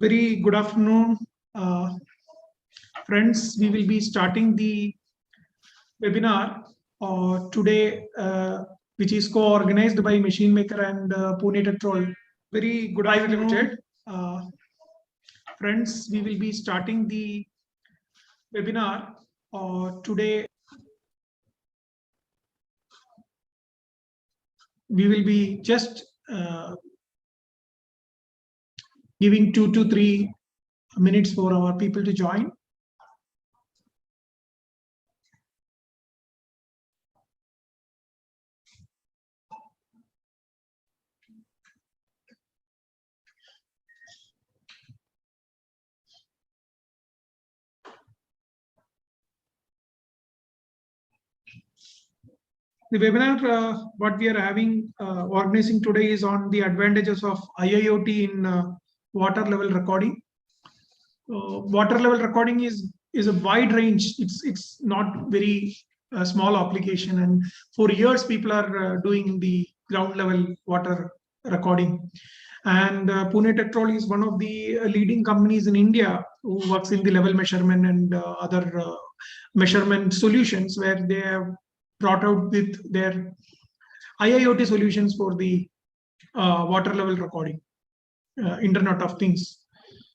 Very good afternoon, friends. We will be starting the webinar today, which is co-organized by Machine Maker and Pune Tetrol. Very good afternoon, Limited. Friends, we will be starting the webinar today. We will be just giving 2 to 3 minutes for our people to join. The webinar, what we are having, organizing today is on the advantages of IIoT in water level recording. Water level recording is a wide range. It's not very small application, and for years people are doing the ground level water recording. And Pune Tetrol is one of the leading companies in India who works in the level measurement and other measurement solutions, where they have brought out with their IIoT solutions for the water level recording, Internet of Things.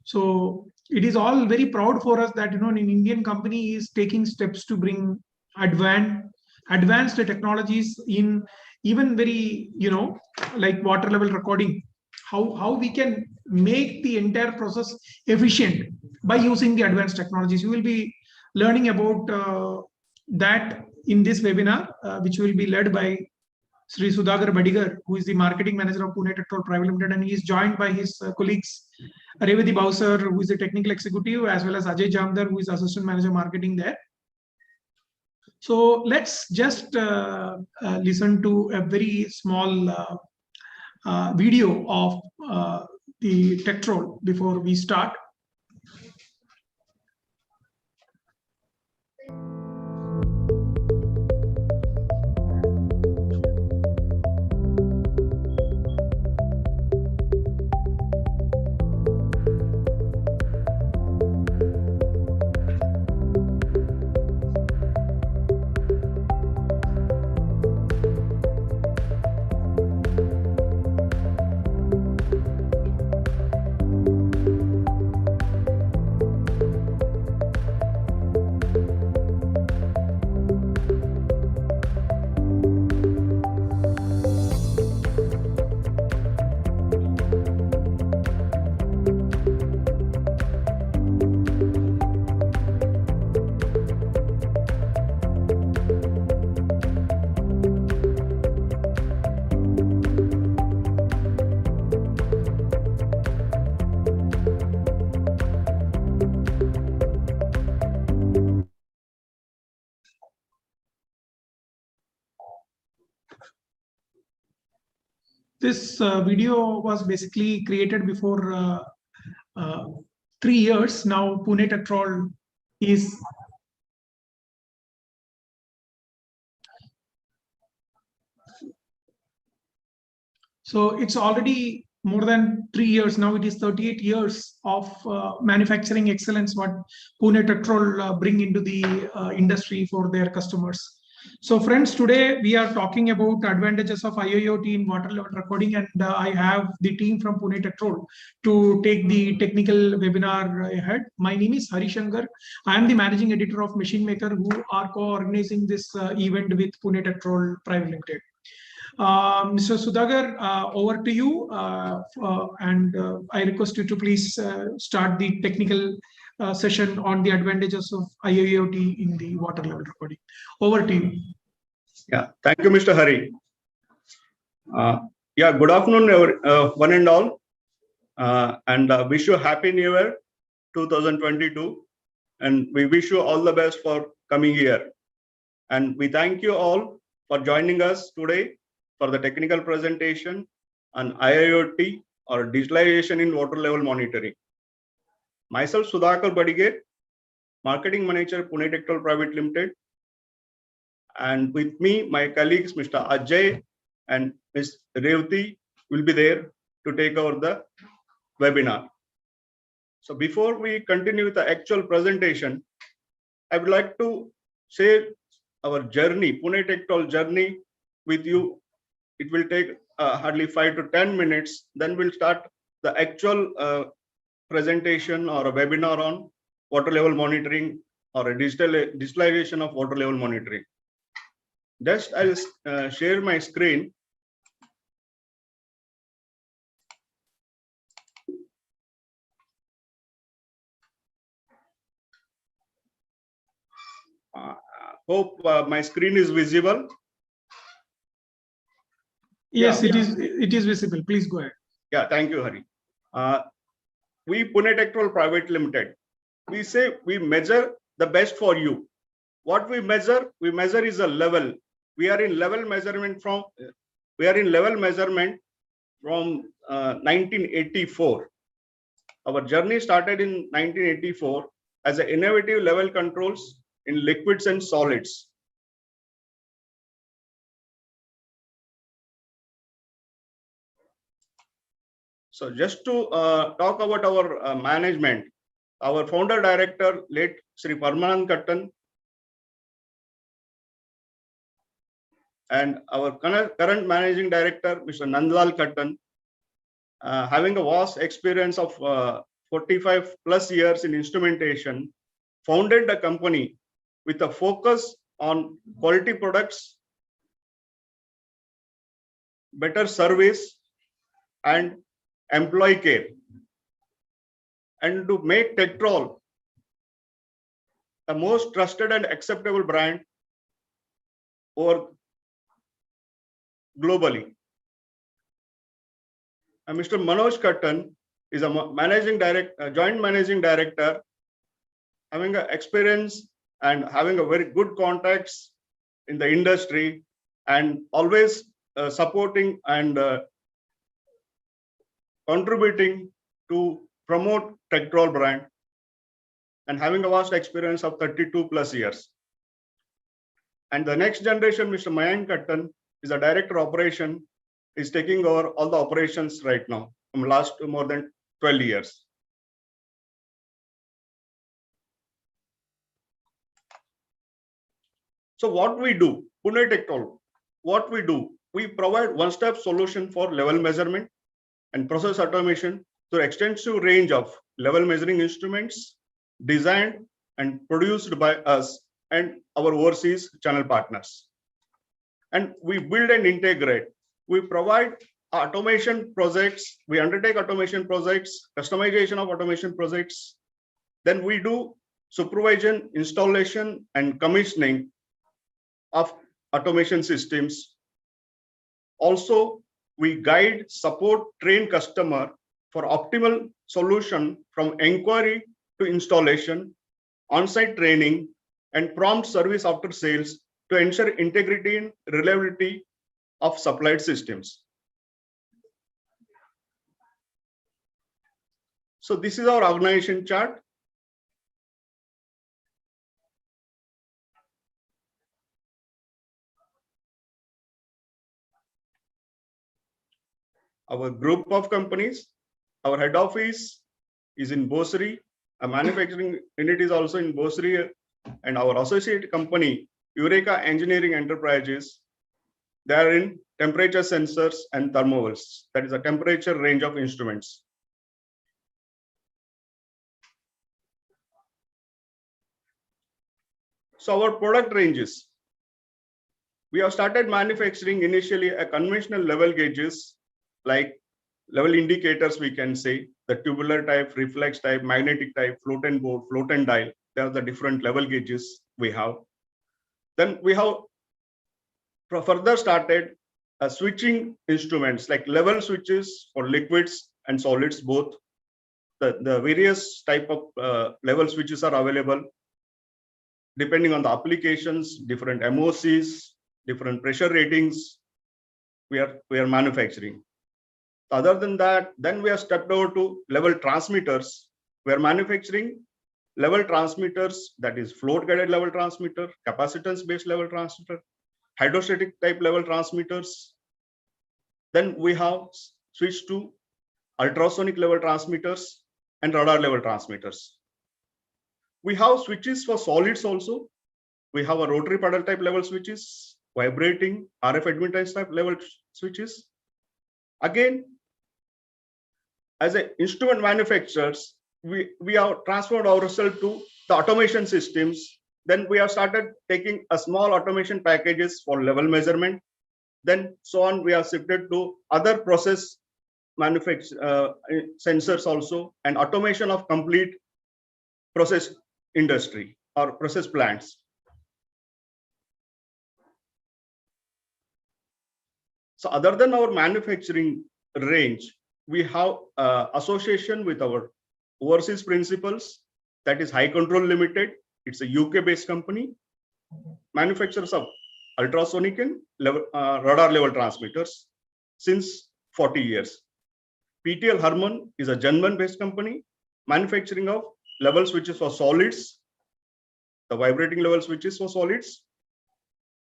So it is all very proud for us that an Indian company is taking steps to bring advanced technologies in even very like water level recording. How we can make the entire process efficient by using the advanced technologies. We will be learning about that in this webinar, which will be led by Sri Sudhagar Badigar, who is the marketing manager of Pune Tetrol Private Limited, and he is joined by his colleagues Revati Bausar, who is the technical executive, as well as Ajay Jamdar, who is assistant manager marketing there. So let's just listen to a very small video of the Tetrol before we start. This video was basically created before 3 years. Now Pune Tetrol is so it's already more than 3 years now. It is 38 years of manufacturing excellence what Pune Tetrol bring into the industry for their customers. So friends, today we are talking about advantages of IIoT in water level recording, and I have the team from Pune Tetrol to take the technical webinar ahead. My name is Hari Shankar. I am the managing editor of Machine Maker, who are co-organizing this event with Pune Tetrol Private Limited. Mr. Sudhagar, over to you, and I request you to please start the technical session on the advantages of IIoT in the water level recording. Over to you. Yeah, thank you, Mr. Hari. Yeah, good afternoon, one and all, and wish you happy New Year 2022, and we wish you all the best for coming year. And we thank you all for joining us today for the technical presentation on IIoT or digitalization in water level monitoring. Myself, Sudhakar Badigar, Marketing Manager, Pune Tetrol Private Limited. And with me, my colleagues, Mr. Ajay and Ms. Revati will be there to take over the webinar. So before we continue with the actual presentation, I would like to share our journey, Pune Tech journey with you. It will take hardly 5 to 10 minutes. Then we'll start the actual presentation or a webinar on water level monitoring or a digitalization of water level monitoring. Just I'll share my screen. Hope my screen is visible. Yes, it is visible. Please go ahead. Yeah, thank you, Hari. We Pune Tech Private Limited, we say we measure the best for you. What we measure is a level. We are in level measurement from 1984. Our journey started in 1984 as an innovative level controls in liquids and solids. So just to talk about our management, our founder director, late Sri Parmanand Kattan, and our current managing director, Mr. Nandlal Kattan, having a vast experience of 45 plus years in instrumentation, founded the company with a focus on quality products, better service, and employee care, and to make Techtrol the most trusted and acceptable brand over globally. And Mr. Manoj Kattan is a joint managing director, having an experience and having a very good contacts in the industry, and always supporting and contributing to promote Techtrol brand, and having a vast experience of 32 plus years. And the next generation, Mr. Mayank Kattan, is a director operation, is taking over all the operations right now from last more than 12 years. So what we do, Pune Techtrol, what we do, we provide one-step solution for level measurement and process automation through extensive range of level measuring instruments designed and produced by us and our overseas channel partners. And we build and integrate. We provide automation projects. We undertake automation projects, customization of automation projects. Then we do supervision, installation, and commissioning of automation systems. Also, we guide, support, train customer for optimal solution from inquiry to installation, on-site training, and prompt service after sales to ensure integrity and reliability of supplied systems. So this is our organization chart. Our group of companies, our head office is in Bosri, a manufacturing unit is also in Bosri, and our associate company, Eureka Engineering Enterprises, they are in temperature sensors and thermals, that is a temperature range of instruments. So our product ranges, we have started manufacturing initially a conventional level gauges like level indicators, we can say the tubular type, reflex type, magnetic type, float and board, float and dial. There are the different level gauges we have. Then we have further started switching instruments like level switches for liquids and solids both. The various type of level switches are available depending on the applications, different MOCs, different pressure ratings we are manufacturing. Other than that, then we have stepped over to level transmitters. We are manufacturing level transmitters, that is float guided level transmitter, capacitance based level transmitter, hydrostatic type level transmitters. Then we have switched to ultrasonic level transmitters and radar level transmitters. We have switches for solids also. We have a rotary pedal type level switches, vibrating RF admittance type level switches. Again, as an instrument manufacturers, we have transformed ourselves to the automation systems. Then we have started taking a small automation packages for level measurement. Then so on, we have shifted to other process manufacture sensors also, and automation of complete process industry or process plants. So other than our manufacturing range, we have association with our overseas principals, that is High Control Limited. It's a UK based company, manufacturers of ultrasonic and radar level transmitters since 40 years. PTL Harman is a German based company, manufacturing of level switches for solids, the vibrating level switches for solids.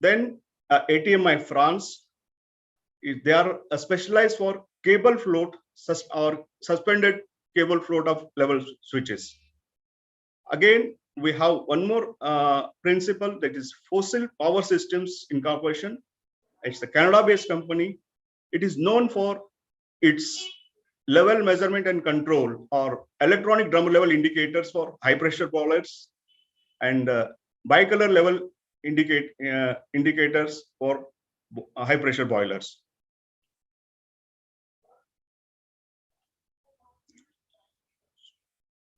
Then ATMI France, they are specialized for cable float or suspended cable float of level switches. Again, we have one more principle, that is Fossil Power Systems Incorporation. It's a Canada-based company. It is known for its level measurement and control, or electronic drum level indicators for high pressure boilers, and bicolor level indicators for high pressure boilers.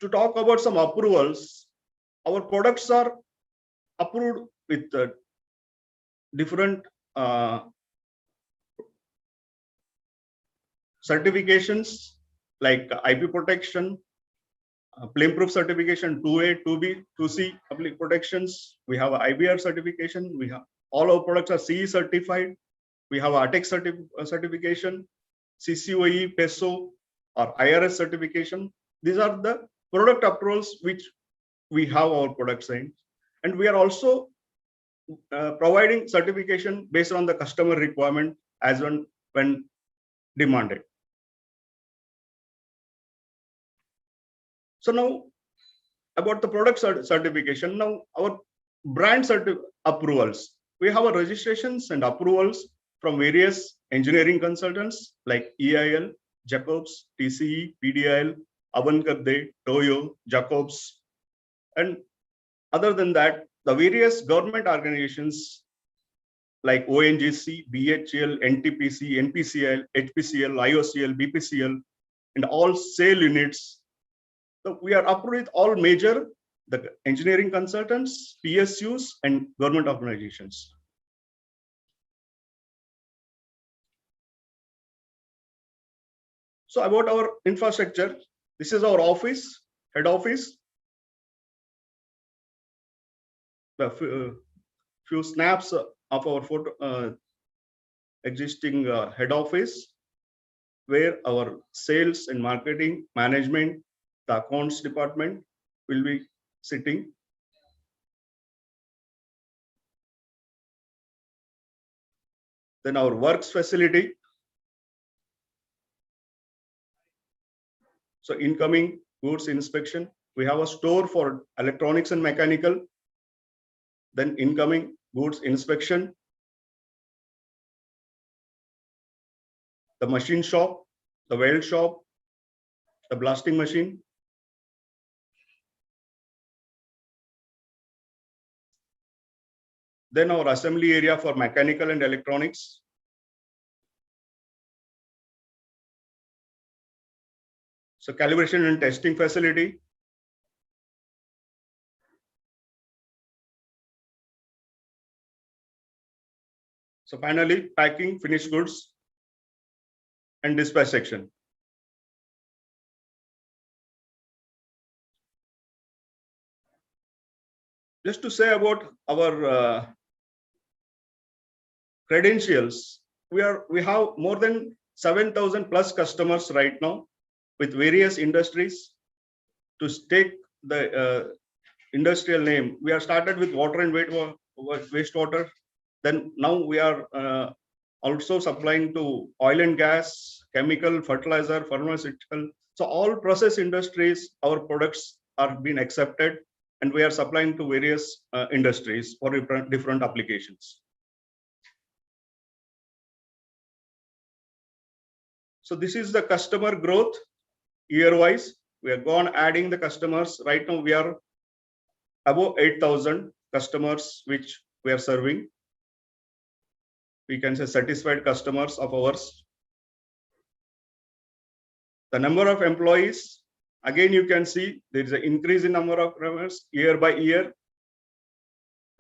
To talk about some approvals, our products are approved with different certifications like IP protection, flame-proof certification 2A, 2B, 2C public protections. We have IBR certification. We have all our products are CE certified. We have ATEX certification, CCOE, PESO, or IRS certification. These are the product approvals which we have our products in, and we are also providing certification based on the customer requirement as when demanded. So now about the product certification. Now our brand approvals. We have our registrations and approvals from various engineering consultants like EIL, Jacobs, TCE, PDIL, Avankade, Toyo, Jacobs, and other than that, the various government organizations like ONGC, BHEL, NTPC, NPCL, HPCL, IOCL, BPCL, and all sale units. So we are approved with all major the engineering consultants, PSUs, and government organizations. So about our infrastructure, this is our office, head office. The few snaps of our photo existing head office, where our sales and marketing, management, the accounts department will be sitting. Then our works facility. So incoming goods inspection. We have a store for electronics and mechanical. Then incoming goods inspection. The machine shop, the weld shop, the blasting machine. Then our assembly area for mechanical and electronics. So calibration and testing facility. So finally, packing, finished goods, and dispatch section. Just to say about our credentials, we have more than 7,000 plus customers right now with various industries to take the industrial name. We are started with water and wastewater. Then now we are also supplying to oil and gas, chemical, fertilizer, pharmaceutical. So all process industries, our products are being accepted, and we are supplying to various industries for different applications. So this is the customer growth year-wise. We are gone adding the customers. Right now we are above 8,000 customers which we are serving. We can say satisfied customers of ours. The number of employees, again you can see there is an increase in number of members year by year.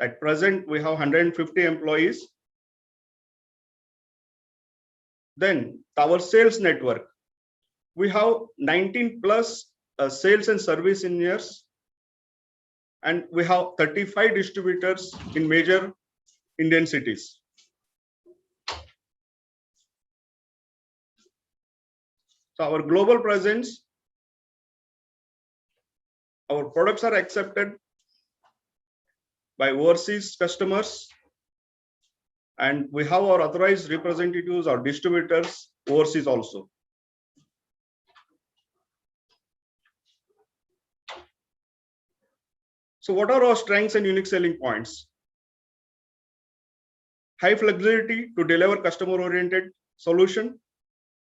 At present we have 150 employees. Then our sales network, we have 19 plus sales and service engineers, and we have 35 distributors in major Indian cities. So our global presence, our products are accepted by overseas customers, and we have our authorized representatives or distributors overseas also. So what are our strengths and unique selling points? High flexibility to deliver customer-oriented solution,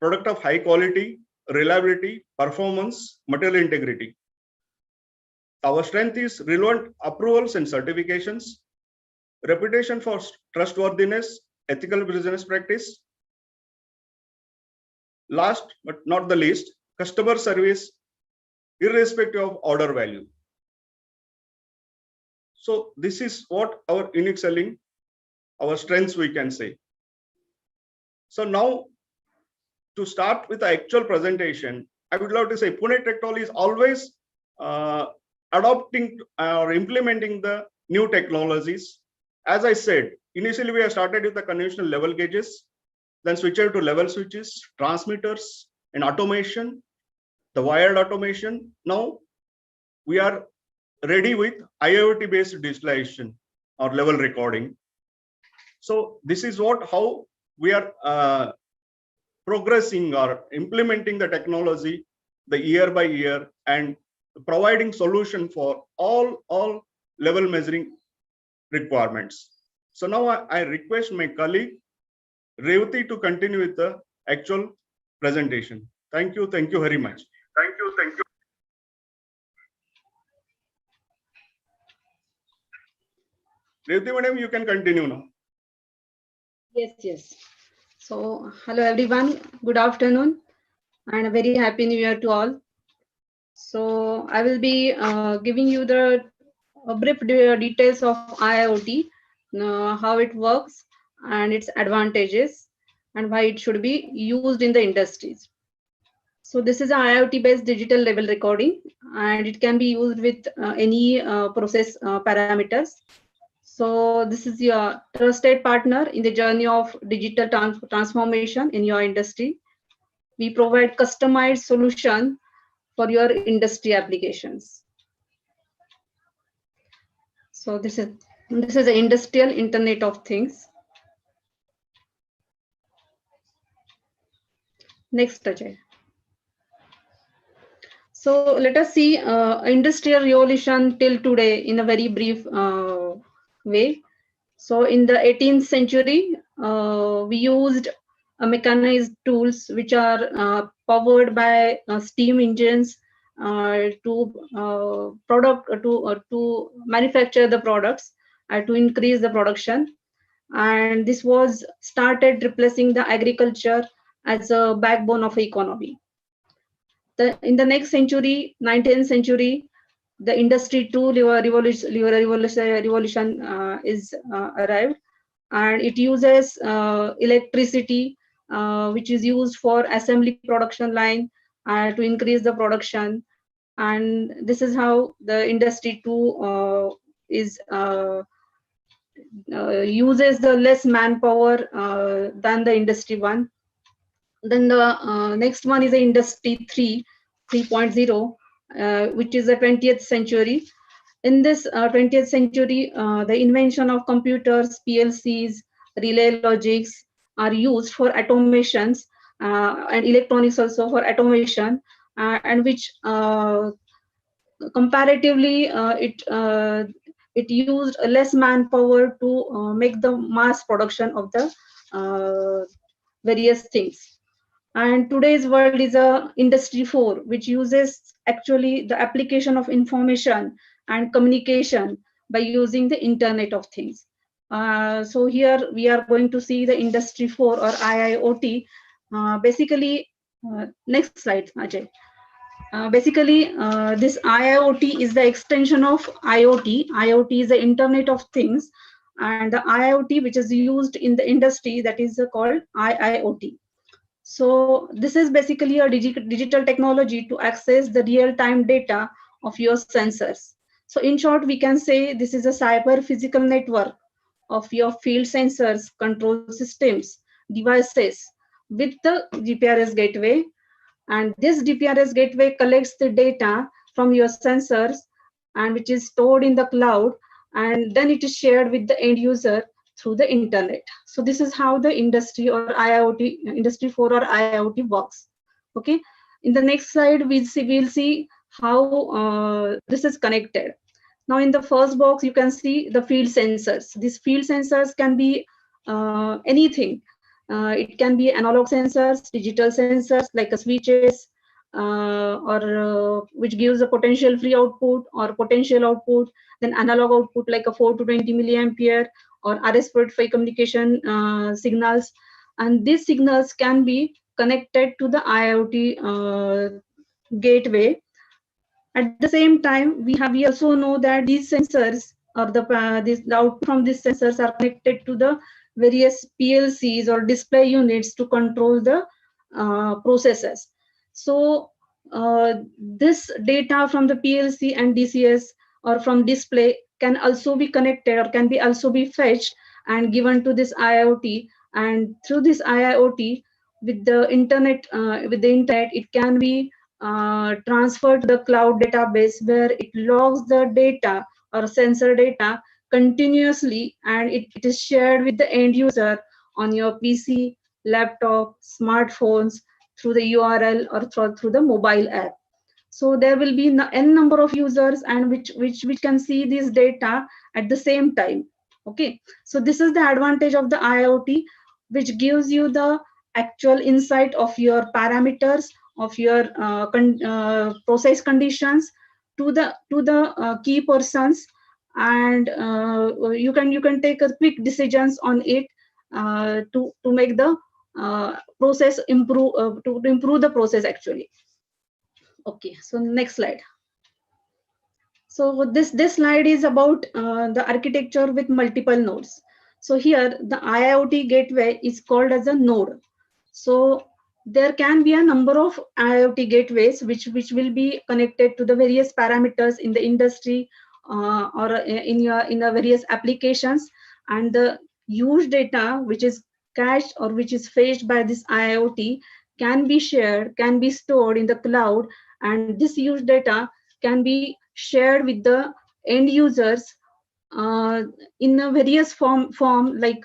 product of high quality, reliability, performance, material integrity. Our strength is relevant approvals and certifications, reputation for trustworthiness, ethical business practice. Last but not the least, customer service irrespective of order value. So this is what our unique selling, our strengths we can say. So now to start with the actual presentation, I would love to say Pune Technology is always adopting or implementing the new technologies. As I said, initially we have started with the conventional level gauges, then switched to level switches, transmitters, and automation, the wired automation. Now we are ready with IIoT based digitalization or level recording. So this is how we are progressing or implementing the technology the year by year and providing solution for all level measuring requirements. So now I request my colleague Revati to continue with the actual presentation. Thank you very much. Thank you. Revati madam, you can continue now. Yes. So hello everyone, good afternoon and a very happy new year to all. So I will be giving you the brief details of IIoT, how it works and its advantages and why it should be used in the industries. So this is an IIoT based digital level recording and it can be used with any process parameters. So this is your trusted partner in the journey of digital transformation in your industry. We provide customized solution for your industry applications. So this is the industrial Internet of Things. Next, Ajay. So let us see industrial revolution till today in a very brief way. So in the 18th century, we used mechanized tools which are powered by steam engines to manufacture the products to increase the production, and this was started replacing the agriculture as a backbone of the economy. In the next century, 19th century, the industry 2 revolution is arrived, and it uses electricity, which is used for assembly production line to increase the production. And this is how the industry 2 uses the less manpower than the industry 1. Then the next one is the industry 3.0, which is the 20th century. In this 20th century, the invention of computers, PLCs, relay logics are used for automations and electronics also for automation, and which comparatively it used less manpower to make the mass production of the various things. And today's world is a industry 4, which uses actually the application of information and communication by using the Internet of Things. So here we are going to see the industry 4 or IIoT. Basically, next slide, Ajay. Basically, this IIoT is the extension of IoT. IoT is the Internet of Things, and the IIoT, which is used in the industry, that is called IIoT. So this is basically a digital technology to access the real-time data of your sensors. So in short, we can say this is a cyber physical network of your field sensors, control systems, devices with the GPRS gateway. And this GPRS gateway collects the data from your sensors and which is stored in the cloud, and then it is shared with the end user through the internet. So this is how the industry or IIoT, industry 4 or IIoT works. Okay. In the next slide, we'll see how this is connected. Now in the first box, you can see the field sensors. These field sensors can be anything. It can be analog sensors, digital sensors like switches, or which gives a potential free output or potential output, then analog output like a 4 to 20 milliampere or RS-485 communication signals. And these signals can be connected to the IoT gateway. At the same time, we also know that these sensors or the output from these sensors are connected to the various PLCs or display units to control the processes. So this data from the PLC and DCS or from display can also be connected or can be also be fetched and given to this IIoT. And through this IIoT, with the internet, it can be transferred to the cloud database where it logs the data or sensor data continuously, and it is shared with the end user on your PC, laptop, smartphones through the URL or through the mobile app. So there will be n number of users and which can see this data at the same time. Okay, so this is the advantage of the IoT, which gives you the actual insight of your parameters of your process conditions to the key persons, and you can take a quick decisions on it to make the process improve, to improve the process actually. Okay, so next slide. So this slide is about the architecture with multiple nodes. So here the IIoT gateway is called as a node. So there can be a number of IIoT gateways which will be connected to the various parameters in the industry or in the various applications, and the used data which is cached or which is fetched by this IIoT can be shared, can be stored in the cloud, and this used data can be shared with the end users in a various form like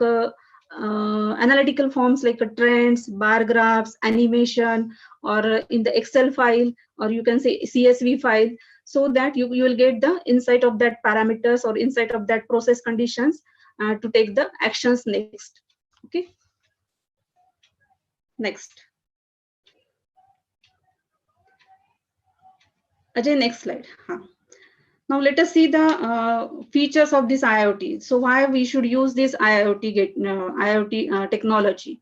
analytical forms like trends, bar graphs, animation, or in the Excel file, or you can say CSV file, so that you will get the insight of that parameters or insight of that process conditions to take the actions next. Okay, next. Ajay, next slide. Now let us see the features of this IoT. So why we should use this IoT technology?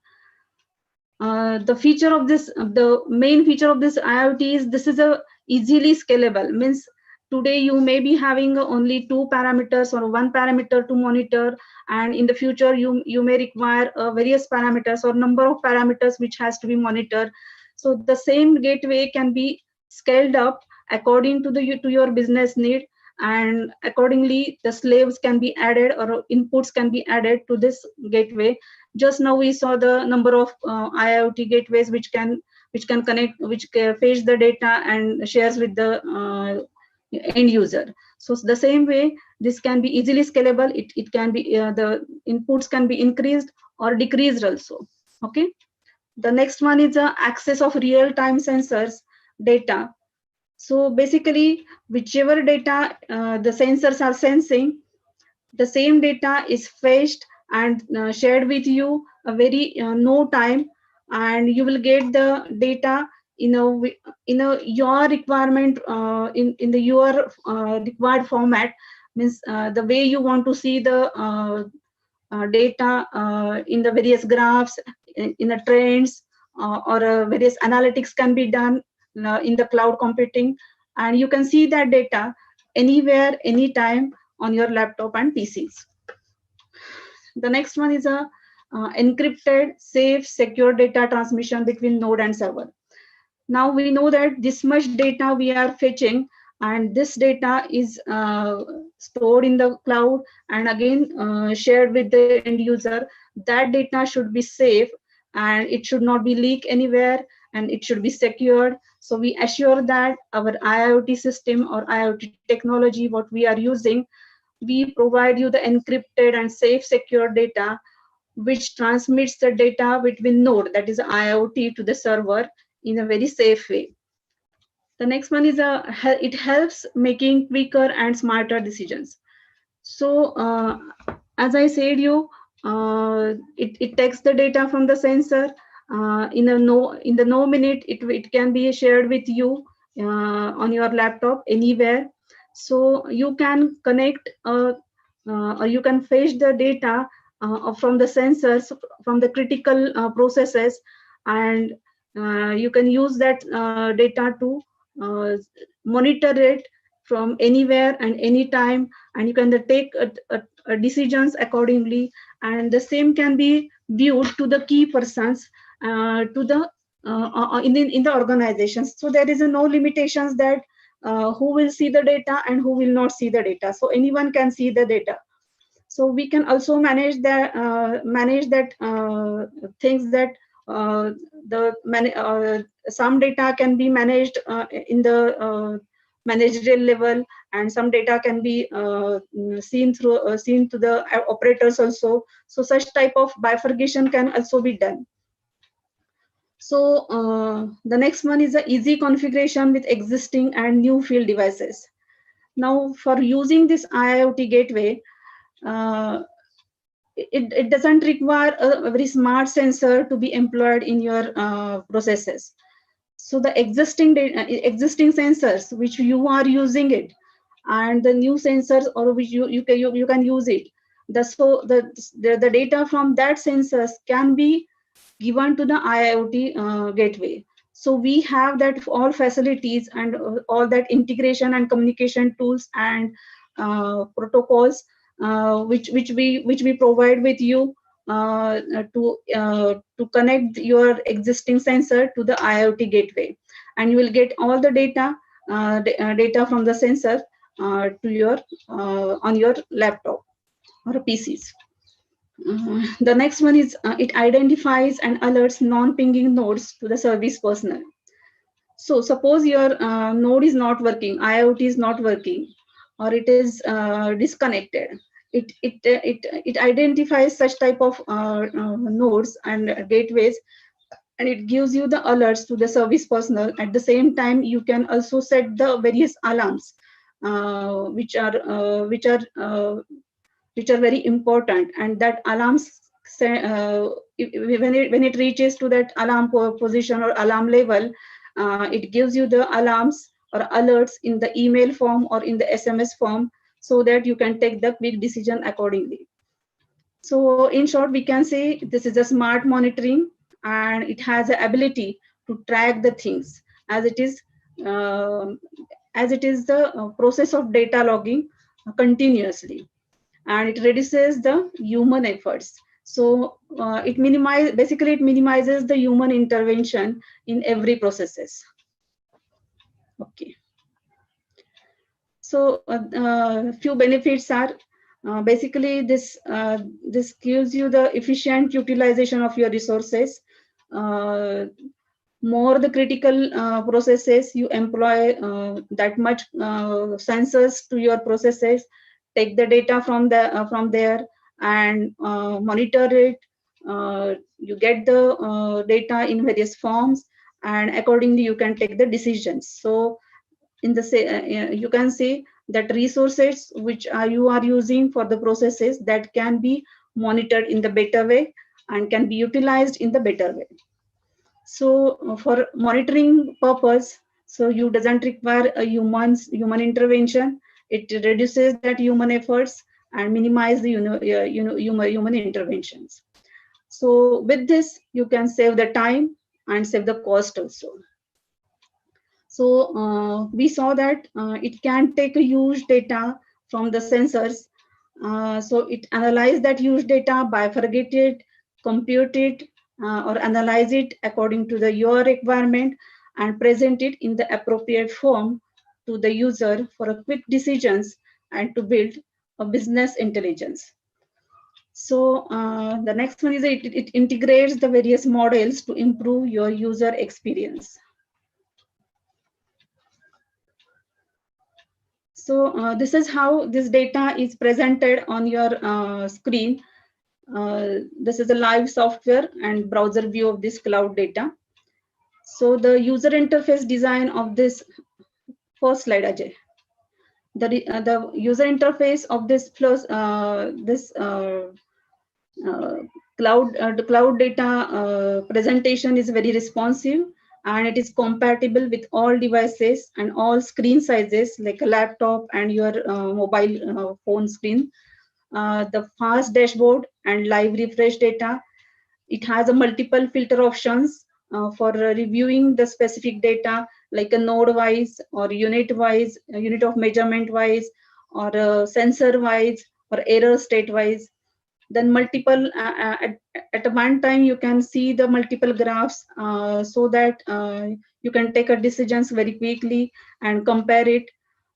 The feature of this, the main feature of this IoT is this is a easily scalable. Means today you may be having only 2 parameters or 1 parameter to monitor, and in the future you may require various parameters or number of parameters which has to be monitored. So the same gateway can be scaled up according to your business need, and accordingly the slaves can be added or inputs can be added to this gateway. Just now we saw the number of IoT gateways which can which can connect, which fetch the data and shares with the end user. So the same way, this can be easily scalable. It can be the inputs can be increased or decreased also. Okay. The next one is the access of real-time sensors data. So basically, whichever data the sensors are sensing, the same data is fetched and shared with you a very no time, and you will get the data your requirement in the your required format. Means the way you want to see the data in the various graphs, in the trends, or various analytics can be done in the cloud computing, and you can see that data anywhere, anytime on your laptop and PCs. The next one is a encrypted, safe, secure data transmission between node and server. Now we know that this much data we are fetching, and this data is stored in the cloud and again shared with the end user. That data should be safe and it should not be leaked anywhere, and it should be secured. So we assure that our IIoT system or IIoT technology, what we are using, we provide you the encrypted and safe, secure data, which transmits the data between node, that is IIoT, to the server in a very safe way. The next one is it helps making quicker and smarter decisions. So as I said you, it takes the data from the sensor in the no minute. It can be shared with you on your laptop anywhere. So you can connect or you can fetch the data from the sensors, from the critical processes, and you can use that data to monitor it from anywhere and anytime, and you can take decisions accordingly. And the same can be viewed to the key persons to the in the organizations. So there is no limitations that who will see the data and who will not see the data. So anyone can see the data. So we can also manage that things that some data can be managed in the managerial level, and some data can be seen to the operators also. So such type of bifurcation can also be done. So the next one is the easy configuration with existing and new field devices. Now for using this IIoT gateway, it doesn't require a very smart sensor to be employed in your processes. So the existing sensors which you are using it, and the new sensors or which you can use it. The data from that sensors can be given to the IIoT gateway. So we have that all facilities and all that integration and communication tools and protocols which we provide with you to connect your existing sensor to the IIoT gateway, and you will get all the data from the sensor to your on your laptop or PCs. The next one is it identifies and alerts non-pinging nodes to the service personnel. So suppose your node is not working, IIoT is not working, or it is disconnected. It identifies such type of nodes and gateways, and it gives you the alerts to the service personnel. At the same time, you can also set the various alarms which are very important, and that alarms when it reaches to that alarm position or alarm level, it gives you the alarms or alerts in the email form or in the SMS form, so that you can take the quick decision accordingly. So in short, we can say this is a smart monitoring, and it has the ability to track the things as it is the process of data logging continuously, and it reduces the human efforts. So it minimizes the human intervention in every processes. Okay. So few benefits are basically this gives you the efficient utilization of your resources. more the critical processes you employ, that much sensors to your processes, take the data from there and monitor it. You get the data in various forms, and accordingly you can take the decisions. So in the you can say that resources which you are using for the processes, that can be monitored in the better way and can be utilized in the better way. So for monitoring purpose, so you doesn't require a human intervention. It reduces that human efforts and minimize the human interventions. So with this, you can save the time and save the cost also. So we saw that it can take a huge data from the sensors. So it analyze that huge data, bifurcate it, compute it, or analyze it according to your requirement, and present it in the appropriate form to the user for a quick decisions and to build a business intelligence. So the next one is it integrates the various models to improve your user experience. So this is how this data is presented on your screen. This is a live software and browser view of this cloud data. So the user interface design of this, first slide, Ajay. The user interface of this plus the cloud data presentation is very responsive, and it is compatible with all devices and all screen sizes, like a laptop and your mobile phone screen. The fast dashboard and live refresh data. It has a multiple filter options for reviewing the specific data, like a node wise or unit wise, unit of measurement wise, or sensor wise, or error state wise. Then multiple at one time you can see the multiple graphs, so that you can take a decisions very quickly and compare it.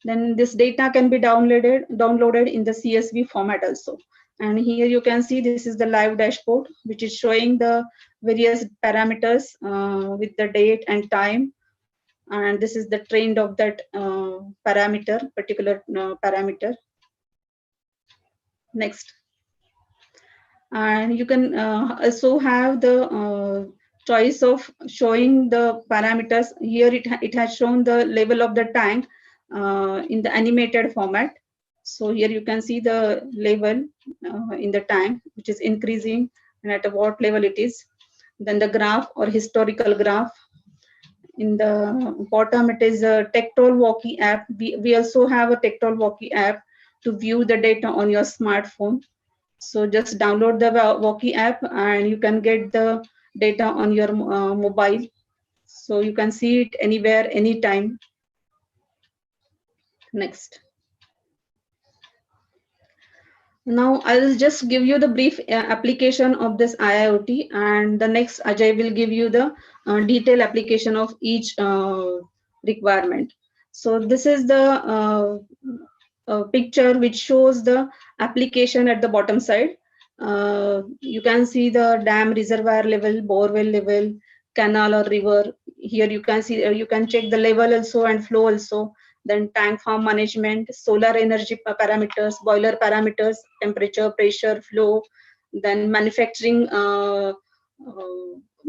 Then this data can be downloaded in the CSV format also. And here you can see this is the live dashboard, which is showing the various parameters with the date and time. And this is the trend of that particular parameter. Next. And you can also have the choice of showing the parameters. Here it has shown the level of the tank in the animated format. So here you can see the level in the tank, which is increasing, and at what level it is. Then the graph or historical graph. In the bottom, it is a Tectol Walkie app. We also have a Tectol Walkie app to view the data on your smartphone. So just download the Walkie app and you can get the data on your mobile. So you can see it anywhere, anytime. Next. Now I'll just give you the brief application of this IIoT, and the next Ajay will give you the detailed application of each requirement. So this is the picture which shows the application at the bottom side. You can see the dam reservoir level, borewell level, canal or river. Here you can see, you can check the level also and flow also. Then tank farm management, solar energy parameters, boiler parameters, temperature, pressure, flow. Then manufacturing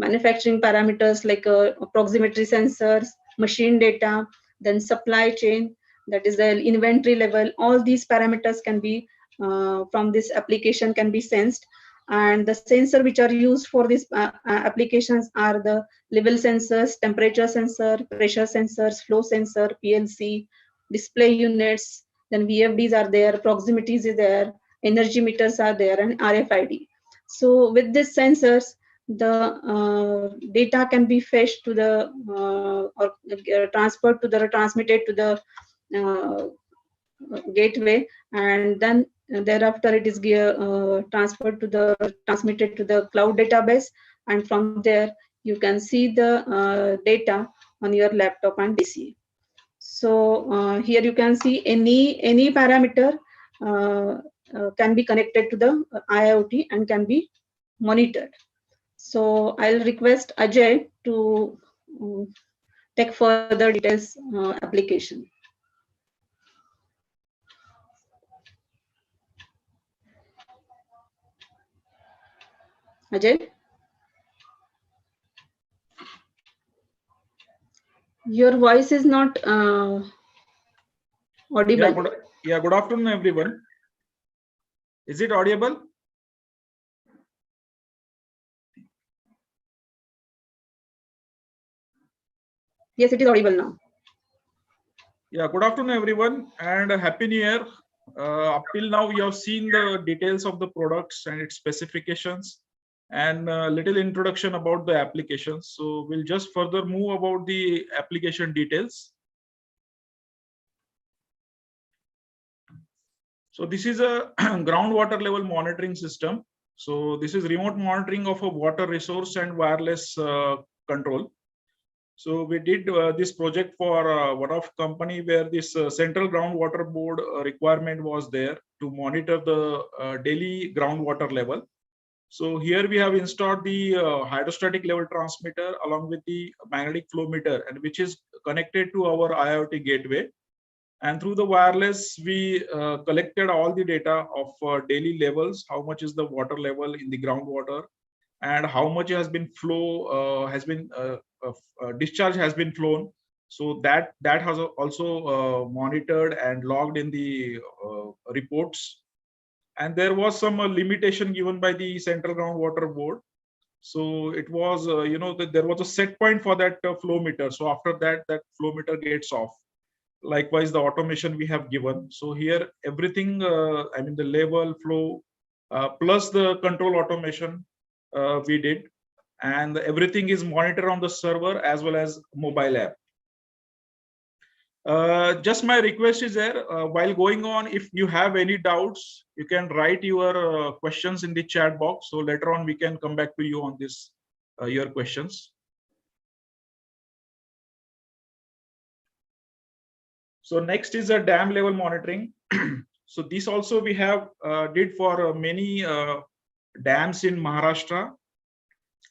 parameters like proximity sensors, machine data, then supply chain, that is the inventory level. All these parameters can be from this application can be sensed. And the sensor which are used for these applications are the level sensors, temperature sensor, pressure sensors, flow sensor, PLC, display units. Then VFDs are there, proximities is there, energy meters are there, and RFID. So with these sensors, the data can be fetched to the or transferred to the transmitted to the gateway, and then thereafter it is transmitted to the cloud database, and from there you can see the data on your laptop and PC. So here you can see any parameter can be connected to the IIoT and can be monitored. So I'll request Ajay to take further details application. Ajay, your voice is not audible. Good afternoon, everyone. Is it audible? Yes, it is audible now. Yeah, good afternoon, everyone, and Happy New Year. Up till now, we have seen the details of the products and its specifications and a little introduction about the applications. So we'll just further move about the application details. So this is a groundwater level monitoring system. So this is remote monitoring of a water resource and wireless control. So we did this project for one of company where this central groundwater board requirement was there to monitor the daily groundwater level. So here we have installed the hydrostatic level transmitter along with the magnetic flow meter, and which is connected to our IIoT gateway. And through the wireless, we collected all the data of daily levels, how much is the water level in the groundwater, and how much has been discharge has been flown. So that has also monitored and logged in the reports. And there was some limitation given by the central groundwater board. So it was that there was a set point for that flow meter. So after that flow meter gets off. Likewise, the automation we have given. So here everything, the level, flow, plus the control automation we did, and everything is monitored on the server as well as mobile app. Just my request is there, while going on, if you have any doubts, you can write your questions in the chat box. So later on, we can come back to you on this, your questions. So next is a dam level monitoring. So this also we have did for many dams in Maharashtra.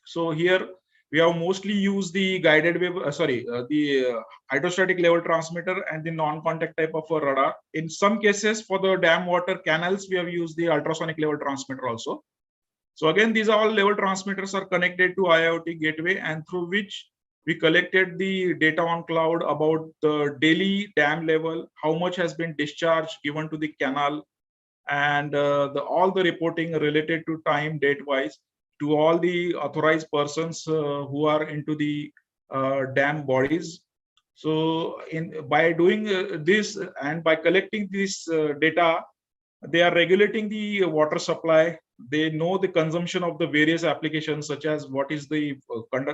So here we have mostly used the guided wave, the hydrostatic level transmitter and the non-contact type of a radar. In some cases, for the dam water canals, we have used the ultrasonic level transmitter also. So again, these are all level transmitters are connected to IIoT gateway, and through which we collected the data on cloud about the daily dam level, how much has been discharged given to the canal, and all the reporting related to time, date wise, to all the authorized persons who are into the dam bodies. So by doing this and by collecting this data, they are regulating the water supply. They know the consumption of the various applications, such as what is the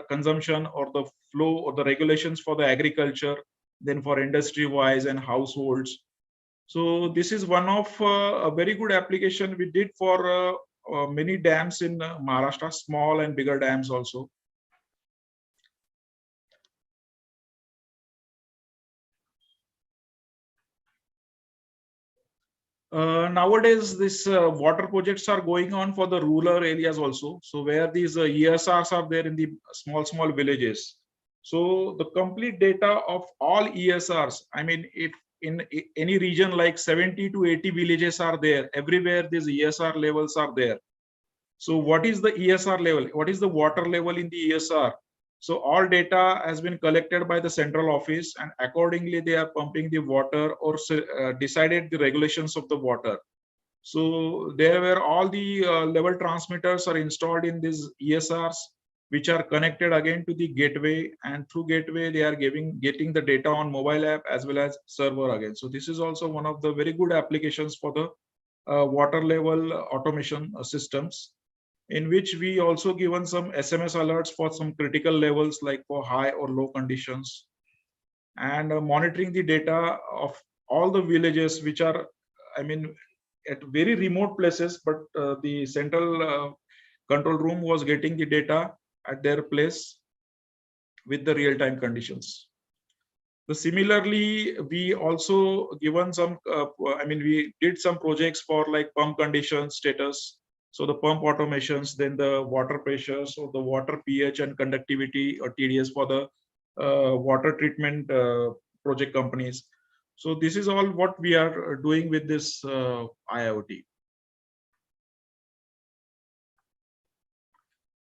consumption or the flow or the regulations for the agriculture, then for industry wise and households. So this is one of a very good application we did for many dams in Maharashtra, small and bigger dams also. Nowadays, this water projects are going on for the rural areas also. So where these ESRs are there in the small villages. So the complete data of all ESRs, if in any region like 70 to 80 villages are there, everywhere these ESR levels are there. So what is the ESR level? What is the water level in the ESR? So all data has been collected by the central office, and accordingly they are pumping the water or decided the regulations of the water. So there were all the level transmitters are installed in these ESRs, which are connected again to the gateway, and through gateway they are getting the data on mobile app as well as server again. So this is also one of the very good applications for the water level automation systems, in which we also given some SMS alerts for some critical levels like for high or low conditions, and monitoring the data of all the villages which are, at very remote places, but the central control room was getting the data at their place with the real-time conditions. So similarly, we also given some, we did some projects for like pump condition status. So the pump automations, then the water pressures or the water pH and conductivity or TDS for the water treatment project companies. So this is all what we are doing with this IIoT.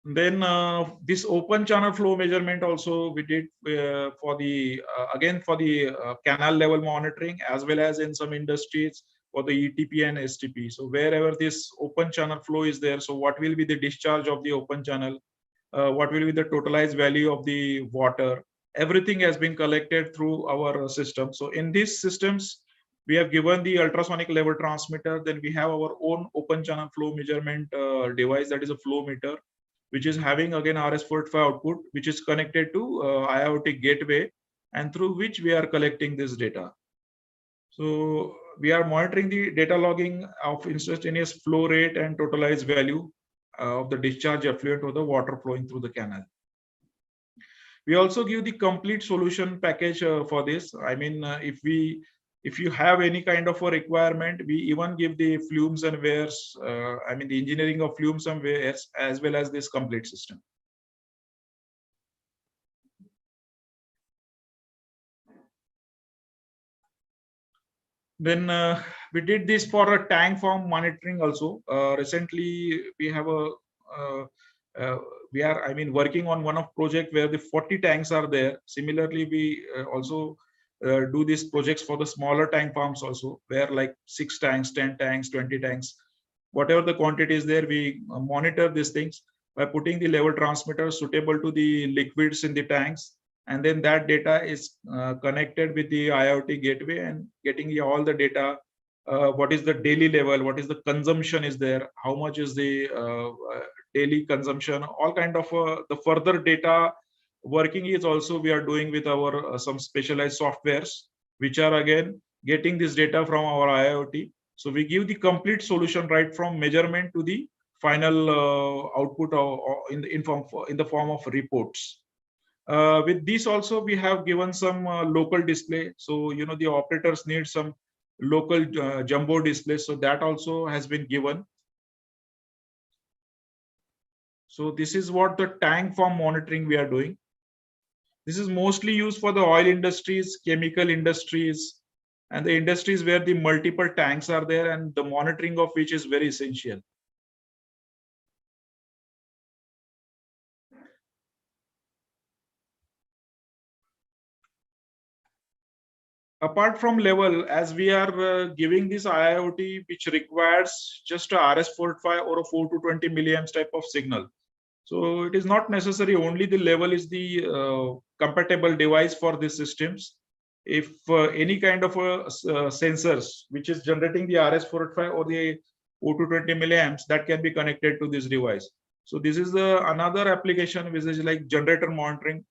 Then this open channel flow measurement also we did for the again for the canal level monitoring, as well as in some industries for the ETP and STP. So wherever this open channel flow is there, so what will be the discharge of the open channel, what will be the totalized value of the water, everything has been collected through our system. So in these systems, we have given the ultrasonic level transmitter, then we have our own open channel flow measurement device, that is a flow meter, which is having again RS-485 output, which is connected to IIoT gateway, and through which we are collecting this data. So we are monitoring the data logging of instantaneous flow rate and totalized value of the discharge effluent or the water flowing through the canal. We also give the complete solution package for this. I mean, if you have any kind of a requirement, we even give the flumes and wares, I mean the engineering of flumes and wares, as well as this complete system. Then we did this for a tank farm monitoring also. Recently, we have a we are, I mean, working on one of project where the 40 tanks are there. Similarly, we also do these projects for the smaller tank farms also, where like 6 tanks, 10 tanks, 20 tanks, whatever the quantity is there, we monitor these things by putting the level transmitters suitable to the liquids in the tanks. And then that data is connected with the IIoT gateway and getting all the data. What is the daily level? What is the consumption is there? How much is the daily consumption? All kind of the further data working is also we are doing with our some specialized softwares, which are again getting this data from our IIoT. So we give the complete solution right from measurement to the final output in the form of reports. With this also we have given some local display. So you know the operators need some local jumbo display. So that also has been given. So this is what the tank farm monitoring we are doing. This is mostly used for the oil industries, chemical industries, and the industries where the multiple tanks are there and the monitoring of which is very essential. Apart from level, as we are giving this IIoT, which requires just a RS-485 or a 4 to 20 milliamps type of signal. So it is not necessary only the level is the compatible device for these systems. If any kind of sensors which is generating the RS-485 or the 4 to 20 milliamps, that can be connected to this device. So this is another application which is like generator monitoring,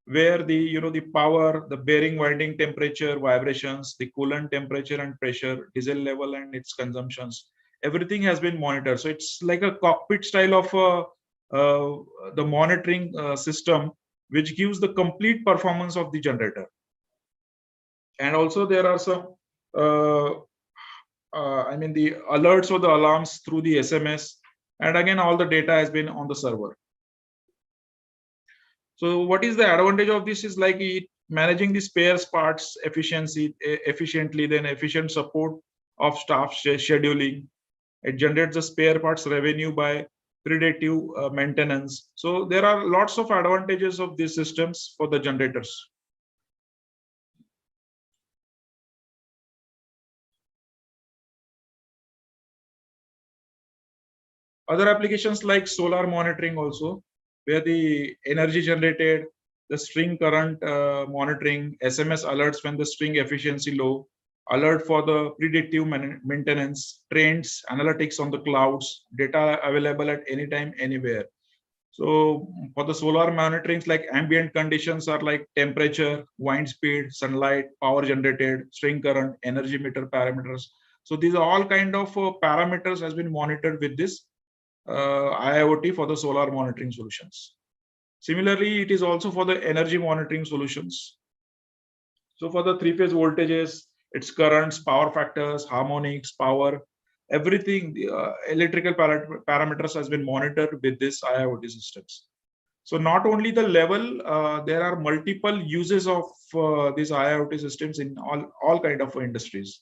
where the power, the bearing winding temperature, vibrations, the coolant temperature and pressure, diesel level and its consumptions, everything has been monitored. So it's like a cockpit style of the monitoring system, which gives the complete performance of the generator. And also there are some I mean the alerts or the alarms through the SMS, and again all the data has been on the server. So what is the advantage of this is like managing the spares parts efficiently, then efficient support of staff scheduling. It generates the spare parts revenue by predictive maintenance. So there are lots of advantages of these systems for the generators. Other applications like solar monitoring also, where the energy generated, the string current monitoring, SMS alerts when the string efficiency low, alert for the predictive maintenance, trends, analytics on the clouds, data available at any time, anywhere. So for the solar monitorings, like ambient conditions are like temperature, wind speed, sunlight, power generated, string current, energy meter parameters. So these are all kind of parameters has been monitored with this IIoT for the solar monitoring solutions. Similarly, it is also for the energy monitoring solutions. So for the 3-phase voltages, its currents, power factors, harmonics, power, everything, electrical parameters has been monitored with this IIoT systems. So not only the level, there are multiple uses of these IIoT systems in all kind of industries.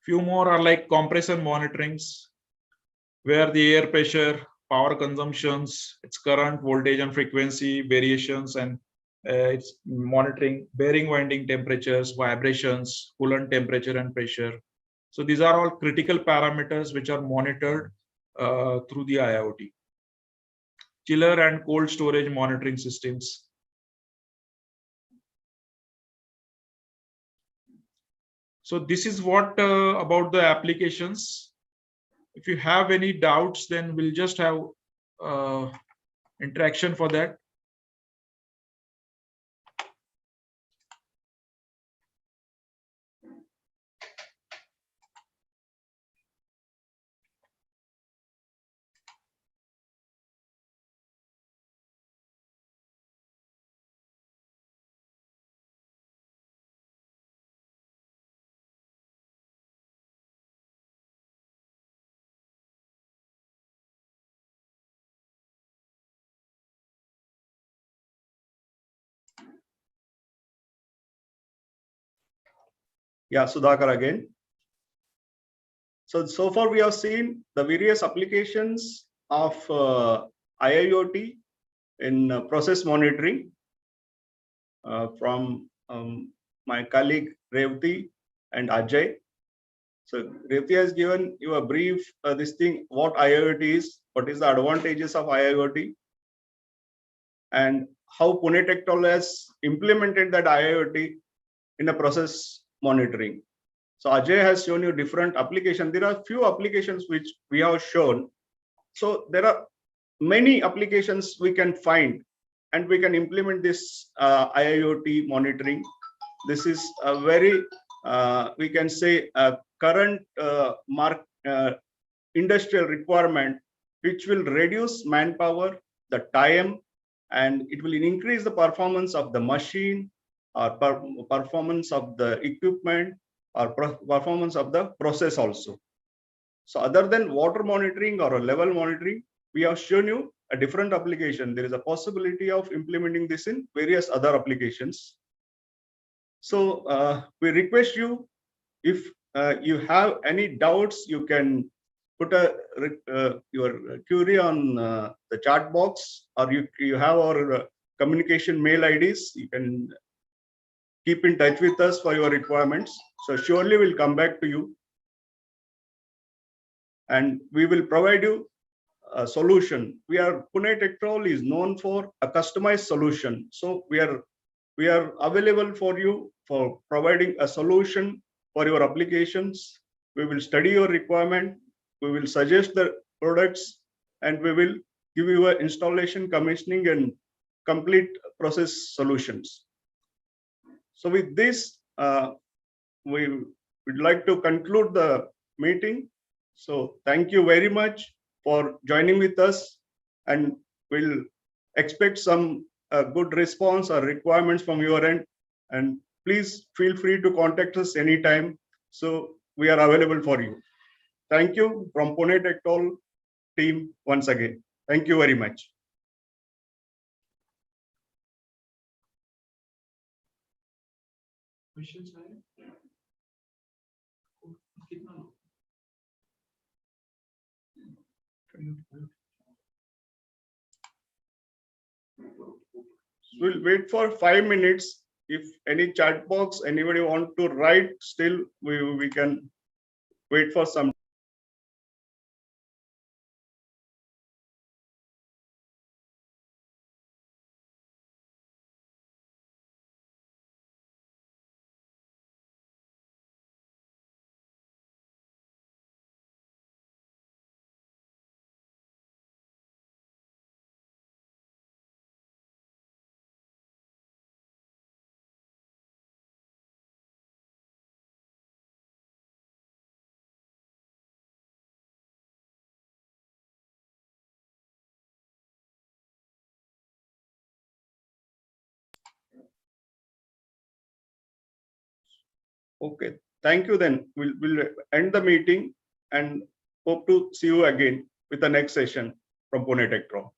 Few more are like compressor monitorings, where the air pressure, power consumptions, its current, voltage and frequency variations, and it's monitoring bearing winding temperatures, vibrations, coolant temperature and pressure. So these are all critical parameters which are monitored through the IIoT. Chiller and cold storage monitoring systems. So this is what about the applications. If you have any doubts, then we'll just have interaction for that. Yeah, Sudhakar again. So far we have seen the various applications of IIoT in process monitoring from my colleague Revati and Ajay. So Revati has given you a brief this thing, what IIoT is, what is the advantages of IIoT, and how Pune Technology has implemented that IIoT in a process monitoring. So Ajay has shown you different applications. There are few applications which we have shown. So there are many applications we can find, and we can implement this IIoT monitoring. This is a very, we can say, a current industrial requirement, which will reduce manpower, the time, and it will increase the performance of the machine, or performance of the equipment, or performance of the process also. So other than water monitoring or a level monitoring, we have shown you a different application. There is a possibility of implementing this in various other applications. So we request you, if you have any doubts, you can put your query on the chat box, or you have our communication mail IDs. You can keep in touch with us for your requirements. So surely we'll come back to you, and we will provide you a solution. Pune Technology is known for a customized solution. So we are available for you for providing a solution for your applications. We will study your requirement. We will suggest the products, and we will give you an installation, commissioning, and complete process solutions. So with this, we would like to conclude the meeting. So thank you very much for joining with us, and we'll expect some good response or requirements from your end. And please feel free to contact us anytime. So we are available for you. Thank you from Pune Technology team once again. Thank you very much. Questions? We'll wait for 5 minutes. If any chat box, anybody want to write, still we can wait for some. Okay, thank you then. We'll end the meeting, and hope to see you again with the next session from Pune Tech Pro.